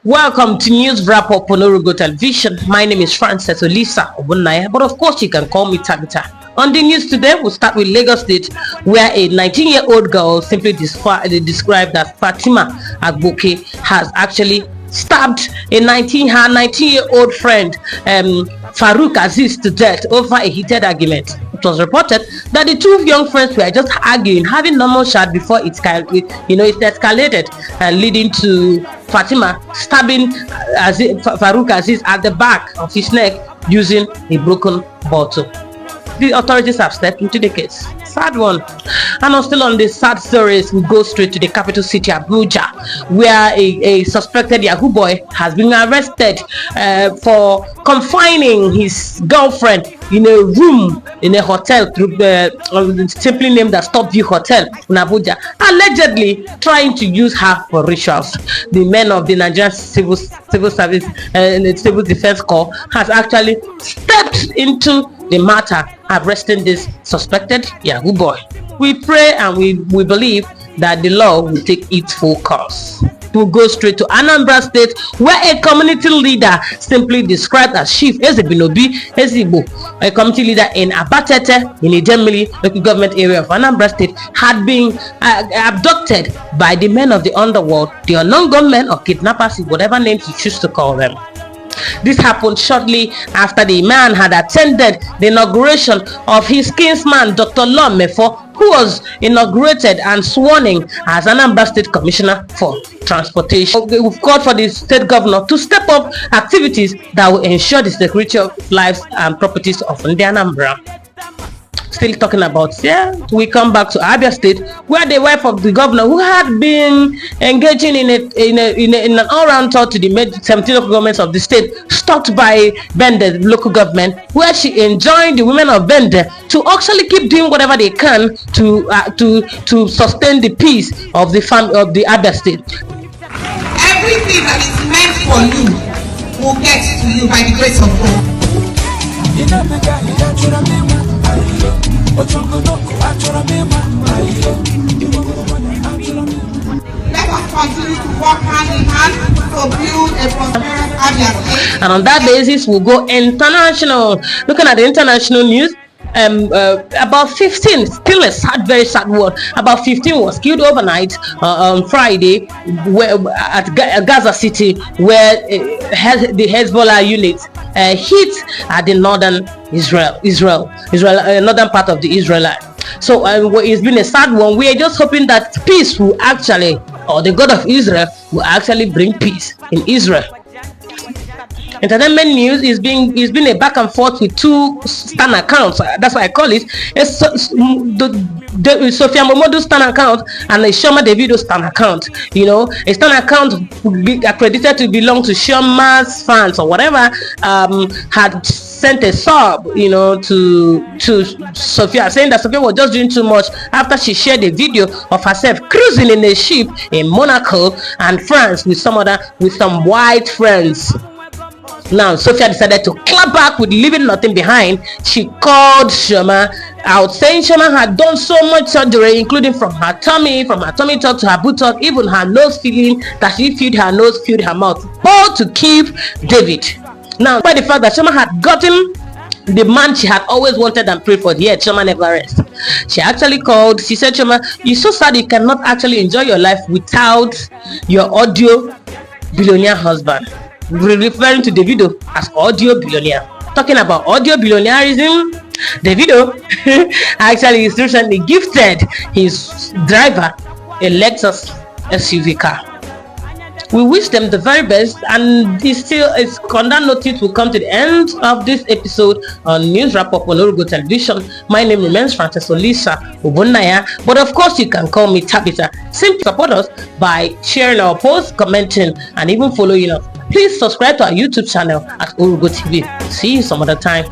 Welcome to News Wrap Up on Orugo Television. My name is Frances Olisa Obunaya, but of course you can call me Tabitha. On the news today, we'll start with Lagos State, where a 19-year-old girl, simply described as Fatima Agboke, has actually stabbed her 19-year-old friend Farouk Aziz to death over a heated argument. It was reported that the two young friends were just arguing, having normal chat before it escalated, leading to Fatima stabbing Farouk Aziz at the back of his neck using a broken bottle. The authorities have stepped into the case. Sad one. And still on the sad stories, we go straight to the capital city, Abuja, where a suspected Yahoo boy has been arrested for confining his girlfriend in a room in a hotel, simply named the Stop View Hotel in Abuja, allegedly trying to use her for rituals. The men of the Nigerian Civil Service and Civil Defense Corps has actually stepped into the matter, arresting this suspected Yahoo boy. We pray and we believe that the law will take its full course. We'll go straight to Anambra State, where a community leader, simply described as Chief Ezebinobi Ezigbo, a community leader in Abatete in the Idemili local government area of Anambra State, had been abducted by the men of the underworld, the unknown gunmen or kidnappers, whatever names you choose to call them. This happened shortly after the man had attended the inauguration of his kinsman, Dr. Lomefo, who was inaugurated and sworn in as Anambra State Commissioner for Transportation. We've called for the state governor to step up activities that will ensure the security of lives and properties of the Anambra. Still talking about we come back to Abia State, where the wife of the governor, who had been engaging in an all-round tour to the 17 local governments of the state, stopped by Bende local government, where she enjoined the women of Bende to actually keep doing whatever they can to sustain the peace of the Abia State. Everything that is meant for you will get to you by the grace of God. Let us continue to work hand in hand to build a prosperous Abia State. And on that basis, we'll go international. Looking at the international news, about 15, still a sad, very sad one. About 15 was killed overnight on Friday at Gaza City, where the Hezbollah unit hit at the northern Israel, northern part of the Israelite. So it's been a sad one. We are just hoping that peace will actually, or the God of Israel will actually bring peace in Israel. Entertainment news is been a back and forth with two stan accounts. That's why I call it. It's Sophia Momodu's stan account and a Chioma Davido stan account. You know, a stan account would be accredited to belong to Chioma's fans or whatever. Had sent a sub, to Sophia, saying that Sophia was just doing too much after she shared a video of herself cruising in a ship in Monaco and France with some white friends. Now, Sophia decided to clap back with leaving nothing behind. She called Chioma out, saying Chioma had done so much surgery, including from her tummy tuck to her buttock, even her nose feeling that she filled her nose, filled her mouth, all to keep David. Now, by the fact that Chioma had gotten the man she had always wanted and prayed for, yet Chioma never rests. She actually called. She said, Chioma, you're so sad you cannot actually enjoy your life without your audio billionaire husband. Referring to Davido as audio billionaire. Talking about audio billionaireism, Davido actually is recently gifted his driver a Lexus SUV car. We wish them the very best, and on that notice will come to the end of this episode on News Wrap Up on Orugo Television. My name remains Frances Olisa Obunaya, but of course you can call me Tabitha. Simply support us by sharing our posts, commenting, and even following us. Please subscribe to our YouTube channel at Orugo TV. See you some other time.